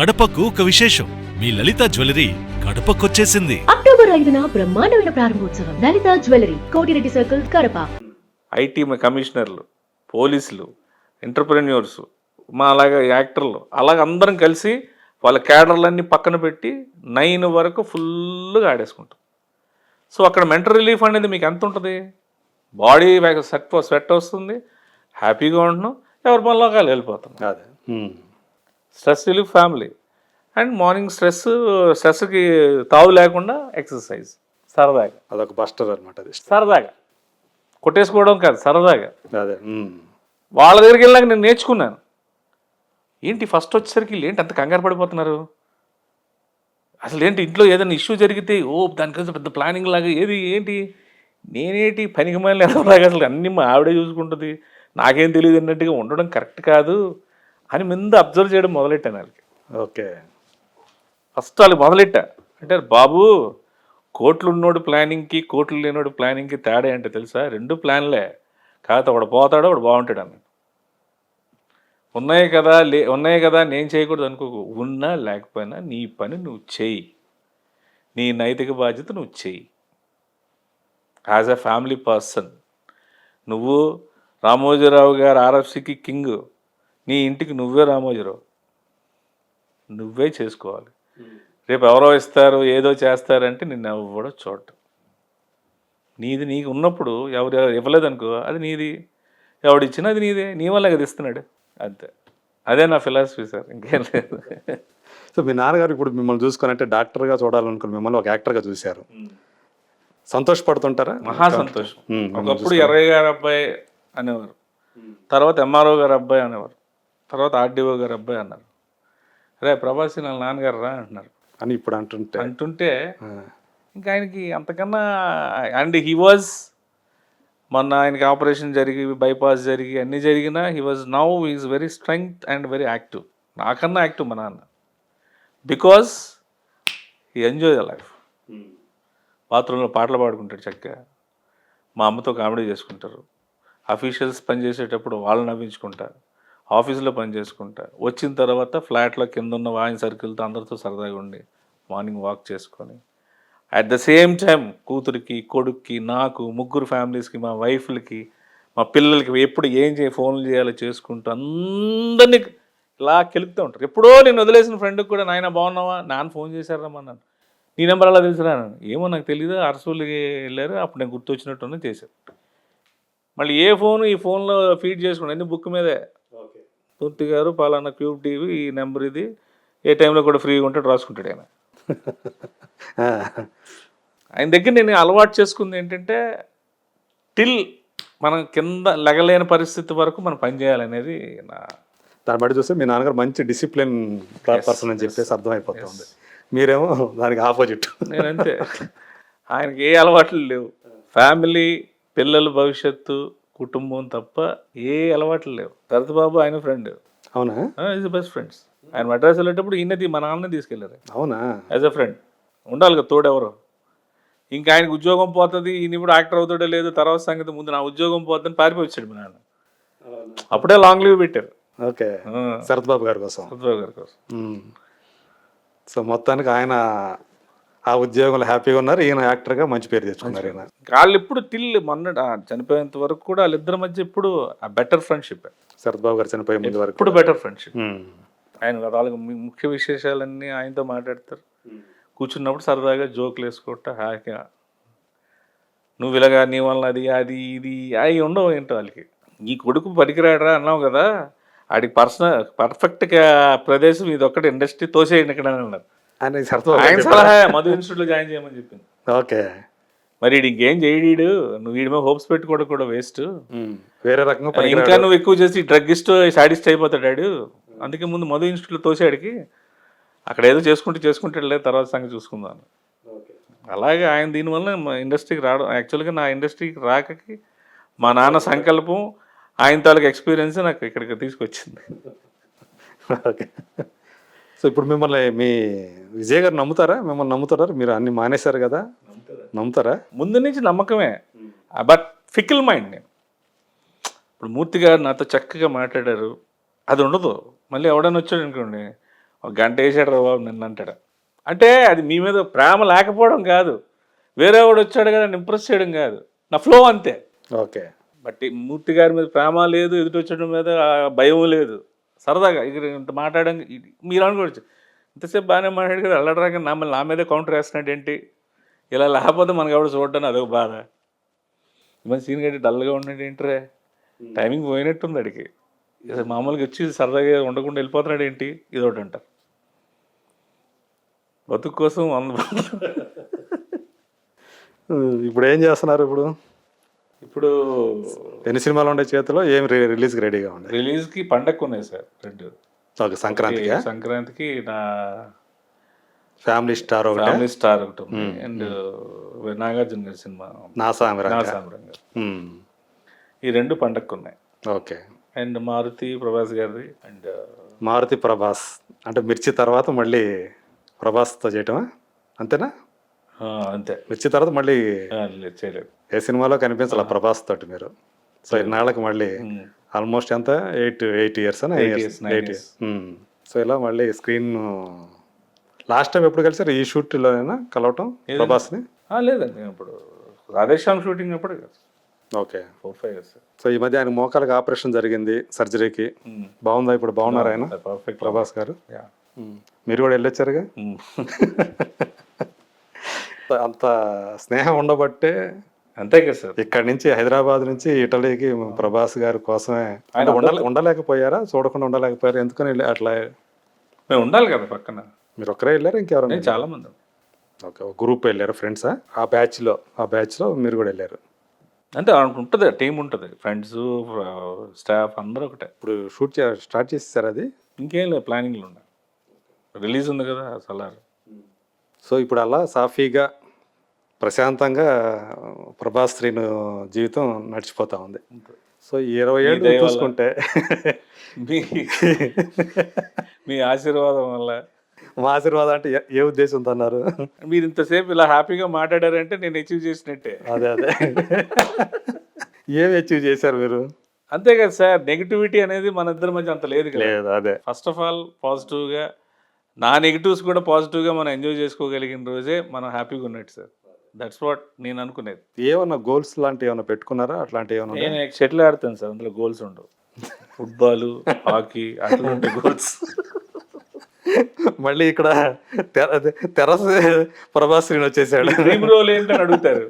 కడపకు ఒక విశేషం. మీ లలిత జ్యువెలరీ కడపకొచ్చేసింది. అక్టోబర్ 5న బ్రహ్మాండమైన ప్రారంభోత్సవం. Lalitha jewellery, Kotireddy circle, Kadapa. IT కమిషనర్లు, పోలీసులు, ఎంటర్ప్రెన్యూర్స్, మా అలాగే యాక్టర్లు, అలాగ అందరం కలిసి వాళ్ళ క్యాడర్లన్నీ పక్కన పెట్టి 9 వరకు ఫుల్గా ఆడేసుకుంటాం. సో అక్కడ మెంటల్ రిలీఫ్ అనేది మీకు ఎంత ఉంటుంది? బాడీ స్వెట్ వస్తుంది, హ్యాపీగా ఉంటున్నాం, ఎవరి పనిలోకి వాళ్ళు వెళ్ళిపోతాం. అదే stress relief family. And morning స్ట్రెస్కి తావు లేకుండా ఎక్సర్సైజ్, సరదాగా. అదొక బస్టర్ అనమాట. అది సరదాగా కొట్టేసుకోవడం కాదు, సరదాగా. అదే వాళ్ళ దగ్గరికి వెళ్ళాక నేను నేర్చుకున్నాను. ఏంటి ఫస్ట్ వచ్చేసరికి ఏంటి అంత కంగారు పడిపోతున్నారు? అసలు ఏంటి ఇంట్లో ఏదైనా ఇష్యూ జరిగితే దానికోసం పెద్ద ప్లానింగ్ లాగా ఏంటి నేనేంటి పనికి మళ్ళీ ఎలాగా అసలు అన్నీ మా ఆవిడే చూసుకుంటుంది, నాకేం తెలియదు అన్నట్టుగా ఉండడం కరెక్ట్ కాదు అని ముందు అబ్జర్వ్ చేయడం మొదలెట్టాను వాళ్ళకి. ఓకే, ఫస్ట్ వాళ్ళకి మొదలెట్టా. అంటే బాబు, కోట్లు ఉన్నోడు ప్లానింగ్కి కోట్లు లేనోడు ప్లానింగ్కి తేడా అంటే తెలుసా? 2 ప్లాన్లే, కాకపోతే ఒకడు పోతాడు, ఒకడు బాగుంటాడు అన్న. ఉన్నాయి కదా నేను చేయకూడదు అనుకోకు. ఉన్నా లేకపోయినా నీ పని నువ్వు చెయ్యి, నీ నైతిక బాధ్యత నువ్వు చెయ్యి. యాజ్ ఎ ఫ్యామిలీ పర్సన్ నువ్వు రామోజీరావు గారు ఆర్ఎఫ్సికి కింగ్, నీ ఇంటికి నువ్వే రామోజీరావు, నువ్వే చేసుకోవాలి. రేపు ఎవరో ఇస్తారు ఏదో చేస్తారంటే నిన్ను ఎవడో చూడటం. నీది నీకు ఉన్నప్పుడు ఎవరు ఇవ్వలేదనుకో అది నీది, ఎవడిచ్చినా అది నీదే, నీ వల్ల కదా ఇస్తున్నాడు, అంతే. అదే నా ఫిలాసఫీ సార్, ఇంకేం లేదు. సో మీ నాన్నగారు ఇప్పుడు మిమ్మల్ని చూసుకొని అంటే డాక్టర్గా చూడాలనుకుని మిమ్మల్ని ఒక యాక్టర్గా చూశారు, సంతోషపడుతుంటారా? మహా సంతోషం. ఒకప్పుడు ఎర్రయ్య గారు అబ్బాయి అనేవారు, తర్వాత ఎంఆర్ఓ గారు అబ్బాయి అనేవారు, తర్వాత ఆర్డీఓ గారు అబ్బాయి అన్నారు. రే ప్రభాసి నా నాన్నగారు రా అంటున్నారు అని ఇప్పుడు అంటుంటే ఇంకా ఆయనకి అంతకన్నా. అండ్ హీ వాజ్, మొన్న ఆయనకి ఆపరేషన్ జరిగి బైపాస్ జరిగి అన్నీ జరిగినా is very strength and very active, నాకన్నా యాక్టివ్ మా నాన్న. Because he enjoy the life. బాత్రూంలో పాటలు పాడుకుంటాడు చక్కగా, మా అమ్మతో కామెడీ చేసుకుంటారు, అఫీషియల్స్ పనిచేసేటప్పుడు వాళ్ళు నవ్వించుకుంటారు, ఆఫీసులో పని చేసుకుంటా, వచ్చిన తర్వాత ఫ్లాట్లో కింద ఉన్న వాయిన్ సర్కిల్తో అందరితో సరదాగా ఉండి మార్నింగ్ వాక్ చేసుకొని, అట్ ద సేమ్ టైం కూతురికి, కొడుక్కి, నాకు, 3 ఫ్యామిలీస్కి, మా వైఫ్లకి, మా పిల్లలకి ఎప్పుడు ఫోన్లు చేయాలో చేసుకుంటూ అందరినీ ఇలా కెలుపుతూ ఉంటారు. ఎప్పుడో నేను వదిలేసిన ఫ్రెండ్కి కూడా, నాయన బాగున్నావా, నాన్న ఫోన్ చేశారమ్మన్నాను, నీ నెంబర్ అలా తెలుసురా, ఏమో నాకు తెలియదు, అరసూలుకి వెళ్ళారు, అప్పుడు నేను గుర్తొచ్చినట్టునే చేశారు. మళ్ళీ ఈ ఫోన్లో ఫీడ్ చేసుకున్నాను, అన్ని బుక్ మీదే. తూర్తి గారు పలానా క్యూబ్ టీవీ, ఈ నెంబర్ ఇది, ఏ టైంలో కూడా ఫ్రీగా ఉంటాడు రాసుకుంటాడు ఆయన. ఆయన దగ్గర నేను అలవాటు చేసుకుంది ఏంటంటే, టిల్ మనం కింద లెగలేని పరిస్థితి వరకు మనం పనిచేయాలనేది నా. దాన్ని బట్టి చూస్తే మీ నాన్నగారు మంచి డిసిప్లిన్ పర్సన్ అని చెప్పేసి అర్థమైపోతుంది. మీరేమో దానికి ఆపోజిట్. నేనంతే, ఆయనకి ఏ అలవాట్లు లేవు. ఫ్యామిలీ, పిల్లల భవిష్యత్తు, కుటుంబం తప్ప ఏ అలవాట్లు లేవు. భరత్ బాబు ఆయన ఫ్రెండ్. అవునా? Is best friends. ఆయన మద్రాసు వెళ్ళేటప్పుడు మా నాన్ననే తీసుకెళ్ళారు. అవునా? యాజ్ అ ఫ్రెండ్ ఉండాలి కదా తోడెవరో. ఇంకా ఆయనకు ఉద్యోగం పోతుంది, ఈయన ఇప్పుడు యాక్టర్ అవుతాడో లేదు తర్వాత సంగతి, ముందు నా ఉద్యోగం పోతుందని పారిపోయి వచ్చాడు మా నాన్న. అప్పుడే లాంగ్ లీవ్ పెట్టారు. ఓకే, శరత్ బాబు గారి కోసం. సో మొత్తానికి ఆయన ఆ ఉద్యోగంలో హ్యాపీగా ఉన్నారు, ఈయన యాక్టర్గా మంచి పేరు తెచ్చుకున్నారు. ఈయన వాళ్ళు ఇప్పుడు మొన్న చనిపోయేంత వరకు కూడా వాళ్ళిద్దరి మధ్య ఇప్పుడు ఆ బెటర్ ఫ్రెండ్షిప్. శరత్ బాబు గారు చనిపోయే ముందు వరకు ఇప్పుడు బెటర్ ఫ్రెండ్షిప్. ఆయన వాళ్ళకి ముఖ్య విశేషాలన్నీ ఆయనతో మాట్లాడతారు, కూర్చున్నప్పుడు సరదాగా జోకులు వేసుకుంటా హ్యాపీగా. నువ్వు ఇలాగా నీ వల్ల అది ఇది అవి ఉండవు ఏంటో వాళ్ళకి. ఈ కొడుకు పనికిరాడరా అన్నావు కదా, ఆడికి పర్ఫెక్ట్గా ప్రదేశం ఇది ఒక్కటి, ఇండస్ట్రీ తోసేయండి ఇక్కడ అని అన్నారు. ఆయన సలహా మధు ఇన్స్టిట్యూట్లో జాయిన్ చేయమని చెప్పింది. ఓకే, మరి ఇంకేం చేయడీడు, నువ్వు వీడి మీద హోప్స్ పెట్టుకోవడం కూడా వేస్ట్, వేరే రకంగా ఇంకా నువ్వు ఎక్కువ చేసి డ్రగ్గిస్ట్ సాడిస్ట్ అయిపోతాడు, అందుకే ముందు మధు ఇన్స్టిట్యూట్లో తోసేవాడికి, అక్కడ ఏదో చేసుకుంటాడు లేదు, తర్వాత సంగతి చూసుకుందాం. అలాగే ఆయన దీనివల్ల మా ఇండస్ట్రీకి రావడం, యాక్చువల్గా నా ఇండస్ట్రీకి రాకకి మా నాన్న సంకల్పం, ఆయన తాలూకు ఎక్స్పీరియన్స్ నాకు ఇక్కడికి తీసుకొచ్చింది. ఓకే, సో ఇప్పుడు మిమ్మల్ని మీ విజయ్ గారు మిమ్మల్ని నమ్ముతారా? మీరు అన్ని మానేశారు కదా, నమ్ముతారా? ముందు నుంచి నమ్మకమే, బట్ ఫికిల్ మైండ్. నేను ఇప్పుడు మూర్తి గారు నాతో చక్కగా మాట్లాడారు, అది ఉండదు. మళ్ళీ ఎవడైనా వచ్చాడు అనుకోండి, ఒక గంట వేసాడు రా బాబు నిన్న అంటాడు. అంటే అది మీ మీద ప్రేమ లేకపోవడం కాదు, వేరే వాడు వచ్చాడు కదా ఇంప్రెస్ చేయడం కాదు, నా ఫ్లో అంతే. ఓకే. బట్ ఈ మూర్తి గారి మీద ప్రేమ లేదు, ఎదుటి వచ్చడం మీద భయం లేదు, సరదాగా ఇక్కడ ఇంత మాట్లాడడం మీరు అనుకోవచ్చు ఇంతసేపు బాగానే మాట్లాడు కదా అల్లడరాక నా మీదే కౌంటర్ వేస్తున్నాడు ఏంటి, ఇలా లేకపోతే మనకు ఎవరు చూడడం అదొక బాధ. మన సీన్ గట్టి డల్గా ఉన్నాడు ఏంటరే, టైమింగ్ పోయినట్టుంది అడిగి, మామూలుగా వచ్చి సరదాగా ఉండకుండా వెళ్ళిపోతున్నాడు ఏంటి, ఇదొకటి అంటారు. బతుకు కోసం ఇప్పుడు ఏం చేస్తున్నారు? ఇప్పుడు ఎన్ని సినిమాలు ఉండే చేతిలో? ఏం రిలీజ్కి రెడీగా ఉంది? రిలీజ్కి పండగకు ఉన్నాయి సార్ రెండు. ఓకే, సంక్రాంతికి. సంక్రాంతికి నా ఫ్యామిలీ స్టార్ ఒకటి ఉంది, అండ్ నాగార్జున గారి సినిమా నాసామిరంగ, ఈ రెండు పండగకు ఉన్నాయి. ఓకే. అండ్ మారుతి ప్రభాస్ గారిది. అండ్ మారుతి ప్రభాస్ అంటే మిర్చి తర్వాత మళ్ళీ ప్రభాస్తో చేయటమా, అంతేనా? అంతే. మిర్చి తర్వాత మళ్ళీ చేయలేదు, ఏ సినిమాలో కనిపించాల ప్రభాస్ తోటి మీరు. సో ఇన్నాళ్ళకి మళ్ళీ ఆల్మోస్ట్ ఎంత 8 years 9 years. సో ఇలా మళ్ళీ స్క్రీన్ లాస్ట్ టైం ఎప్పుడు కలిసారు? ఈ షూట్లోనైనా కలవటం ప్రభాస్ని? లేదండి, ఇప్పుడు రాధేశ్యామ్ షూటింగ్ అప్పుడు. Okay, 4-5 years. సో ఈ మధ్య ఆయన మోకాలకు ఆపరేషన్ జరిగింది, సర్జరీకి. బాగుందా ఇప్పుడు? బాగున్నారా ఆయన ప్రభాస్ గారు? మీరు కూడా వెళ్ళొచ్చారుగా. అంత స్నేహం ఉండబట్టే అంతే కదా సార్. ఇక్కడ నుంచి హైదరాబాద్ నుంచి ఇటలీకి ప్రభాస్ గారి కోసమే ఉండలేకపోయారా? చూడకుండా ఉండలేకపోయారా? ఎందుకని అట్లా? మేము ఉండాలి కదా పక్కన. మీరు ఒక్కరే వెళ్ళారా, ఇంకెవరైనా? చాలా మంది. ఓకే, ఒక గ్రూప్ వెళ్ళారు ఫ్రెండ్సా? ఆ బ్యాచ్లో మీరు కూడా వెళ్ళారు? అంటే ఉంటుంది, టీం ఉంటుంది, ఫ్రెండ్స్ స్టాఫ్ అందరూ ఒకటే. ఇప్పుడు షూట్ స్టార్ట్ చేసేసారు అది? ఇంకేం లేదు, ప్లానింగ్లో ఉన్నాయి. రిలీజ్ ఉంది కదా సలార్. సో ఇప్పుడు అలా సాఫీగా ప్రశాంతంగా ప్రభాస్ శ్రీను జీవితం నడిచిపోతా ఉంది. సో 20 ఏళ్ళు చూసుకుంటే మీ ఆశీర్వాదం వల్ల. మా ఆశీర్వాదం అంటే ఏ ఉద్దేశంతో అన్నారు? మీరు ఇంతసేపు ఇలా హ్యాపీగా మాట్లాడారంటే నేను అచీవ్ చేసినట్టే. అదే ఏమి అచీవ్ చేశారు మీరు? అంతే కదా సార్, నెగిటివిటీ అనేది మన ఇద్దరి మధ్య అంత లేదు కదా. అదే ఫస్ట్ ఆఫ్ ఆల్ పాజిటివ్గా, నా నెగిటివ్స్ కూడా పాజిటివ్గా మనం ఎంజాయ్ చేసుకోగలిగిన రోజే మనం హ్యాపీగా ఉన్నట్టు సార్. దట్స్ వాట్ నేను అనుకునేది. ఏమన్నా గోల్స్ లాంటివి ఏమైనా పెట్టుకున్నారా? అట్లాంటివి ఏమన్నా? నేను షటిల్ ఆడుతాను సార్, అందులో గోల్స్ ఉండవు. ఫుట్బాల్, హాకీ అటువంటి గోల్స్. మళ్ళీ ఇక్కడ తెరస్ ప్రభాస్ శ్రీని వచ్చేసాడు. డ్రీమ్ రోల్ ఏంటని అడుగుతారు.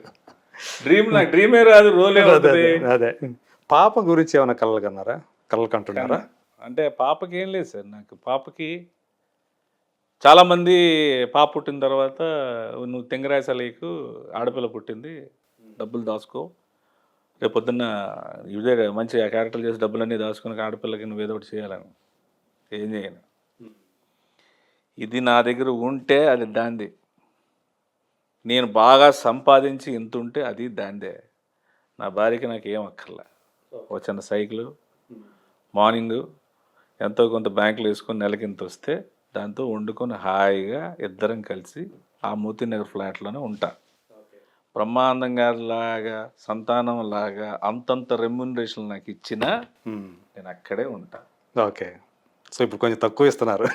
నాకు డ్రీమే రాదు, రోల్ అదే. పాప గురించి ఏమైనా కలలు కంటున్నారా? అంటే పాపకి ఏం లేదు సార్. నాకు పాపకి చాలామంది పాప పుట్టిన తర్వాత నువ్వు తెంగరాసలేకు ఆడపిల్ల పుట్టింది, డబ్బులు దాచుకో, రేపు పొద్దున్న ఇదే మంచి క్యారెక్టర్లు చేసి డబ్బులన్నీ దాచుకుని ఆడపిల్లకి నువ్వు ఏదో ఒకటి చేయాలని. ఏం చేయను, ఇది నా దగ్గర ఉంటే అది దాంది, నేను బాగా సంపాదించి ఎంత ఉంటే అది దాందే. నా భార్యకి నాకు ఏం అక్కర్లే, ఒక చిన్న సైకిల్, మార్నింగ్ ఎంతో కొంత బ్యాంకులో వేసుకొని నెలకి ఇంత వస్తే దాంతో వండుకొని హాయిగా ఇద్దరం కలిసి ఆ మూతి నగర్ ఫ్లాట్లోనే ఉంటా. బ్రహ్మానందంగా లాగా, సంతానం లాగా అంతంత రెమ్యూనరేషన్ నాకు ఇచ్చినా నేను అక్కడే ఉంటా. ఓకే, సో ఇప్పుడు కొంచెం తక్కువ ఇస్తున్నారు.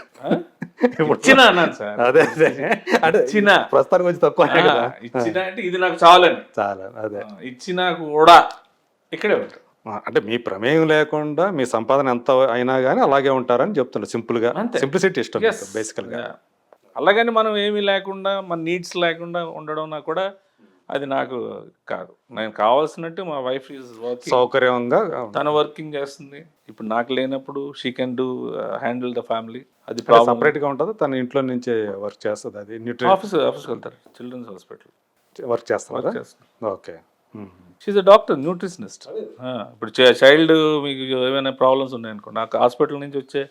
ఇచ్చినా అన్నాను సార్. అదే అంటే ఇచ్చిన ప్రస్తుతానికి కొంచెం తక్కువ ఇచ్చిన అంటే ఇది నాకు చాలని చాలా. అదే ఇచ్చినా కూడా ఇక్కడే ఉంటా. అంటే మీ ప్రమేయం లేకుండా మీ సంపాదన ఎంత అయినా కానీ అలాగే ఉంటారని చెప్తున్నారు. సింపుల్గా, సింప్లిసిటీ ఇష్టం బేసికల్గా. అలాగని మనం ఏమీ లేకుండా, మన నీడ్స్ లేకుండా ఉండడం నాకు కూడా అది నాకు కాదు. నేను కావాల్సినట్టు మా వైఫ్ ఈజ్ వర్కింగ్, సౌకర్యంగా తన వర్కింగ్ చేస్తుంది. ఇప్పుడు నాకు లేనప్పుడు she can do handle the family. అది సపరేట్గా ఉంటుంది, తన ఇంట్లో నుంచే వర్క్ చేస్తుంది. అది ఆఫీస్కి వెళ్తారు, చిల్డ్రన్స్ హాస్పిటల్ వర్క్ చేస్తారు. Okay, she a doctor, nutritionist. ఇప్పుడు చైల్డ్ మీకు ఏమైనా ప్రాబ్లమ్స్ ఉన్నాయనుకోండి, నాకు హాస్పిటల్ నుంచి వచ్చే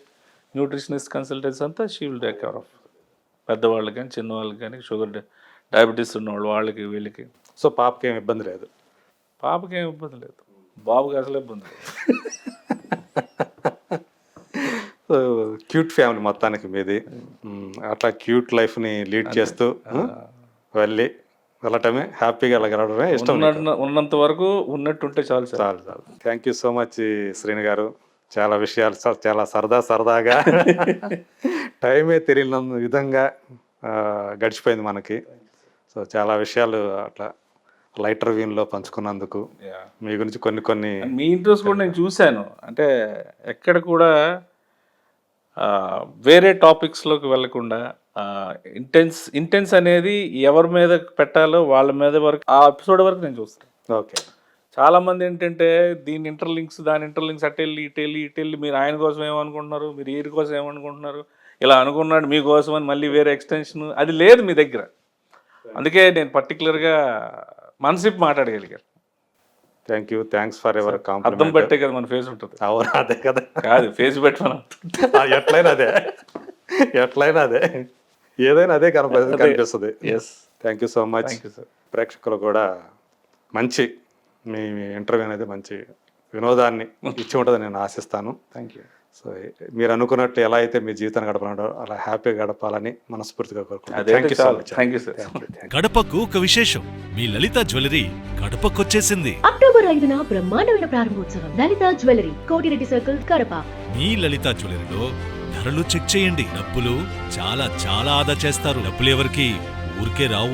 న్యూట్రిషనిస్ట్ కన్సల్టెన్సీ అంతా she will take care of. పెద్దవాళ్ళకి కానీ చిన్నవాళ్ళకి కానీ, షుగర్ డయాబెటీస్ ఉన్నవాళ్ళు వాళ్ళకి వీళ్ళకి. సో పాపకి ఏమి ఇబ్బంది లేదు? పాపకి ఏమి ఇబ్బంది లేదు, బాబుకి అసలు ఇబ్బంది లేదు. సో క్యూట్ ఫ్యామిలీ మొత్తానికి మీది. అట్లా క్యూట్ లైఫ్ని లీడ్ చేస్తూ వెళ్ళటమే, హ్యాపీగా వెళ్ళగలడమే ఇష్టం. ఉన్నంత వరకు ఉన్నట్టుంటే చాలు సార్. చాలు. Thank you so much Srinu గారు. చాలా విషయాలు చాలా సరదాగా టైమే తెలియని విధంగా గడిచిపోయింది మనకి. సో చాలా విషయాలు అట్లా లైటర్ వ్యూలో పంచుకున్నందుకు మీ గురించి కొన్ని మీ ఇంట్రెస్ట్ కూడా నేను చూశాను. అంటే ఎక్కడ కూడా వేరే టాపిక్స్లోకి వెళ్ళకుండా ఇంటెన్స్ అనేది ఎవరి మీద పెట్టాలో వాళ్ళ మీద వరకు ఆ ఎపిసోడ్ వరకు నేను చూస్తాను. ఓకే. చాలామంది ఏంటంటే దీని ఇంటర్లింక్స్ దాని ఇంటర్లింక్స్ ఇటు వెళ్ళి మీరు ఆయన కోసం ఏమనుకుంటున్నారు, మీరు ఈరి కోసం ఏమనుకుంటున్నారు, ఇలా అనుకున్నాడు మీకోసం అని మళ్ళీ వేరే ఎక్స్టెన్షన్ అది లేదు మీ దగ్గర. అందుకే నేను పర్టికులర్గా మనసిప్ మాట్లాడగలిగాను. థ్యాంక్స్ ఫర్ ఎవర్ అర్థం కాంప్లిమెంట్. బట్టే కదా మన ఫేస్ ఉంటుంది. అవును, అదే కదా. కాదు ఫేస్ బట్టి మనం ఎట్లయినా అదే ఏదైనా అదే కనిపిస్తుంది. Yes. Thank you so much. Thank you sir. ప్రేక్షకులు కూడా మంచి మీ ఇంటర్వ్యూ అనేది మంచి వినోదాన్ని ఇచ్చి ఉంటుందని నేను ఆశిస్తాను. Thank you. సో మీరు అనుకున్నట్లు ఎలా అయితే మీ జీవితాన్ని గడపాలో అలా హ్యాపీగా గడపాలని మనస్ఫూర్తిగా కోరుకుంటున్నాను. అదే thank you so much. Thank you sir. గడపకు ఒక విశేషం. మీ లలిత జ్యువెలరీ గడపకొచ్చేసింది. అక్టోబర్ 5న బ్రహ్మాండమైన ప్రారంభోత్సవం. Lalitha jewellery, Kotireddy circle, Kadapa. మీ లలిత జ్యువెలరీలో ధరలు చెక్ చేయండి. డబ్బులు చాలా చాలా ఆదా చేస్తారు. డబ్బులు ఎవరికి ఊరికే రావు.